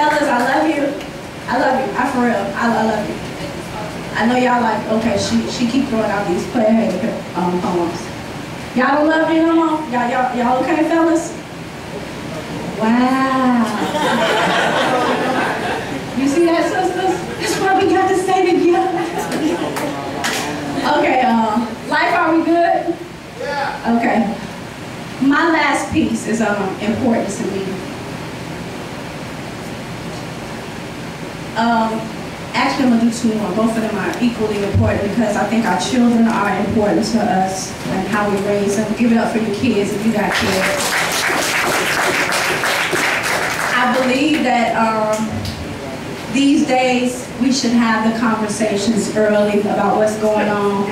Fellas, I love you. I love you. I for real. I love you. I know y'all like, okay, she keep throwing out these player hater poems. Y'all don't love me no more? Y'all okay, fellas? Wow. You see that, sisters? That's why we got to stay together. Okay, life, are we good? Yeah. Okay. My last piece is important to me. Actually, I'm going to do two more. Both of them are equally important because I think our children are important to us and how we raise them. Give it up for your kids if you got kids. I believe that these days we should have the conversations early about what's going on,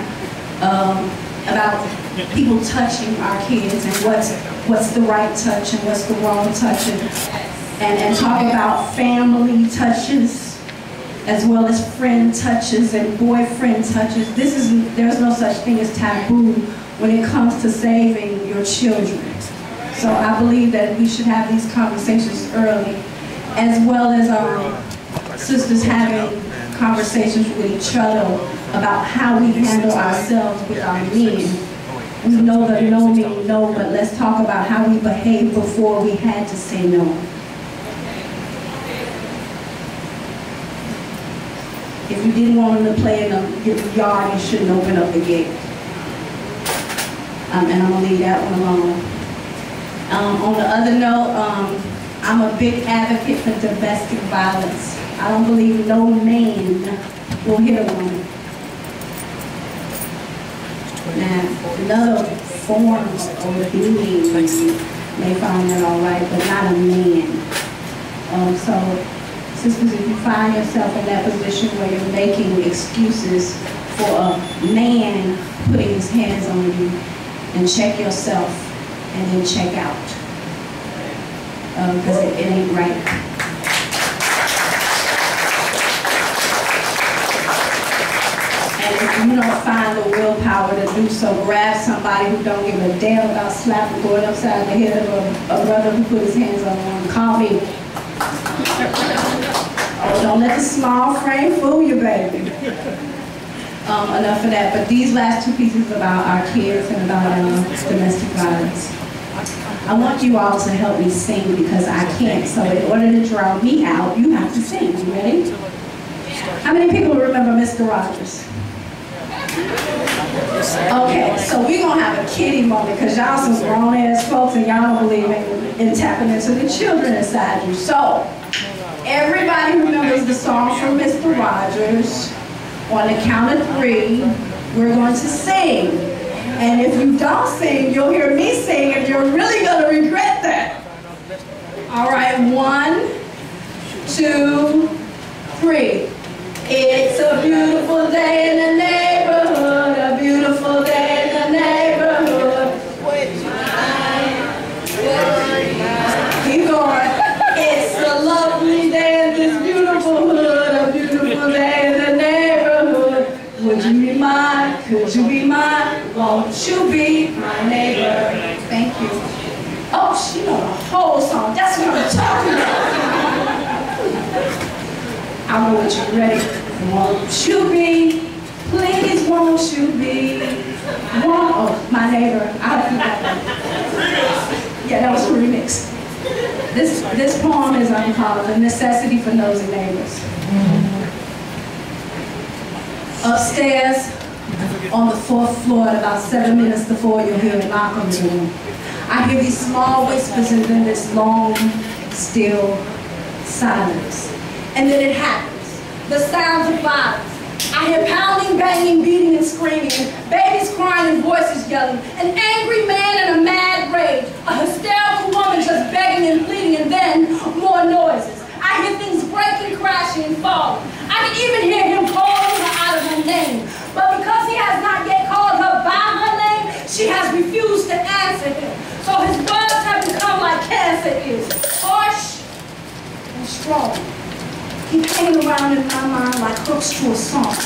about people touching our kids and what's the right touch and what's the wrong touch, and talk about family touches as well as friend touches and boyfriend touches. There's no such thing as taboo when it comes to saving your children. So I believe that we should have these conversations early, as well as sisters having conversations with each other about how we handle ourselves with our men. We know the no means no, but let's talk about how we behaved before we had to say no. If you didn't want them to play in the yard, you shouldn't open up the gate. And I'm going to leave that one alone. On the other note, I'm a big advocate for domestic violence. I don't believe no man will hit a woman. Now, another form of being may find that all right, but not a man. So, sisters, if you find yourself in that position where you're making excuses for a man putting his hands on you, then check yourself and then check out. Because it ain't right. And if you don't find the willpower to do so, grab somebody who don't give a damn about slapping, going upside the head of a brother who put his hands on one. Call me. Oh, don't let the small frame fool you, baby. Enough of that. But these last two pieces about our kids and about domestic violence. I want you all to help me sing because I can't. So in order to draw me out, you have to sing. You ready? How many people remember Mr. Rogers? Okay, so we're going to have a kiddie moment because y'all some grown-ass folks and y'all don't believe in tapping into the children inside you. So, everybody remembers the song from Mr. Rogers. On the count of 3, we're going to sing. And if you don't sing, you'll hear me sing and you're really going to regret that. All right, 1, 2, 3. It's a beautiful day in the neighborhood, a beautiful day in the neighborhood. Keep going. It's a lovely day in this beautiful hood, a beautiful day in the neighborhood. Would you be mine? Could you be mine? Won't you be my neighbor? Thank you. Oh, she know the whole song. That's what I'm talking about. I'll go with you. Ready? Won't you be? Please, won't you be? Oh, my neighbor. Yeah, that was a remix. This poem is called The Necessity for Nosy Neighbors. Upstairs, on the 4th floor, at about 7 minutes to 4, you'll hear a knock on the door. I hear these small whispers and then this long, still silence. And then it happens. The sounds of violence. I hear pounding, banging, beating, and screaming, babies crying and voices yelling, an angry man in a mad rage, a hysterical woman just begging and pleading, and then more noises. I hear things breaking, crashing, and falling. I can even hear him calling her out of her name. But because he has not yet called her by her name, she has refused to answer him. So his words have become like cancer is, harsh and strong. He came around in my mind like hooks to a song,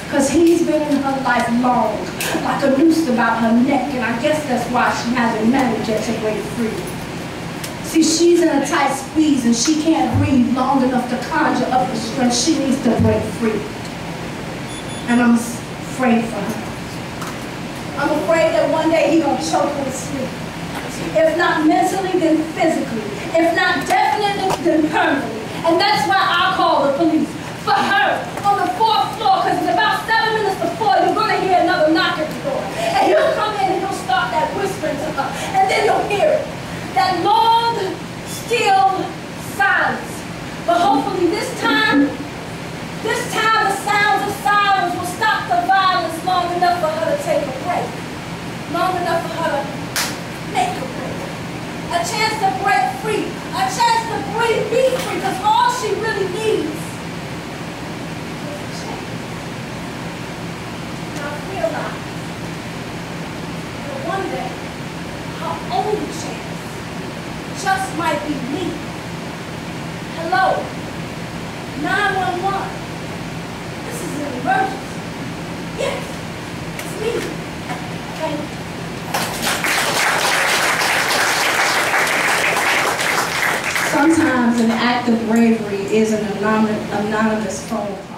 because he's been in her life long, like a noose about her neck, and I guess that's why she hasn't managed yet to break free. See, she's in a tight squeeze and she can't breathe long enough but she needs to break free. And I'm afraid for her. I'm afraid that one day he's going to choke her to sleep. If not mentally, then physically. If not definitely, then permanently. And that's why I call the police. For her, on the 4th floor, because in about 7 minutes before, you're going to hear another knock at the door. And he'll come in and he'll start that whispering to her. And then you'll hear it. That long, still silence. But hopefully this time the sounds of silence will stop the violence long enough for her to take a break. Long enough for her to make a break. A chance to break free. A chance to be free, because all she really needs is a chance. And I realize that one day, her only chance just might be me. Hello, 911. This is an emergency. Yes, it's me. Thank you. Sometimes an act of bravery is an anonymous phone call.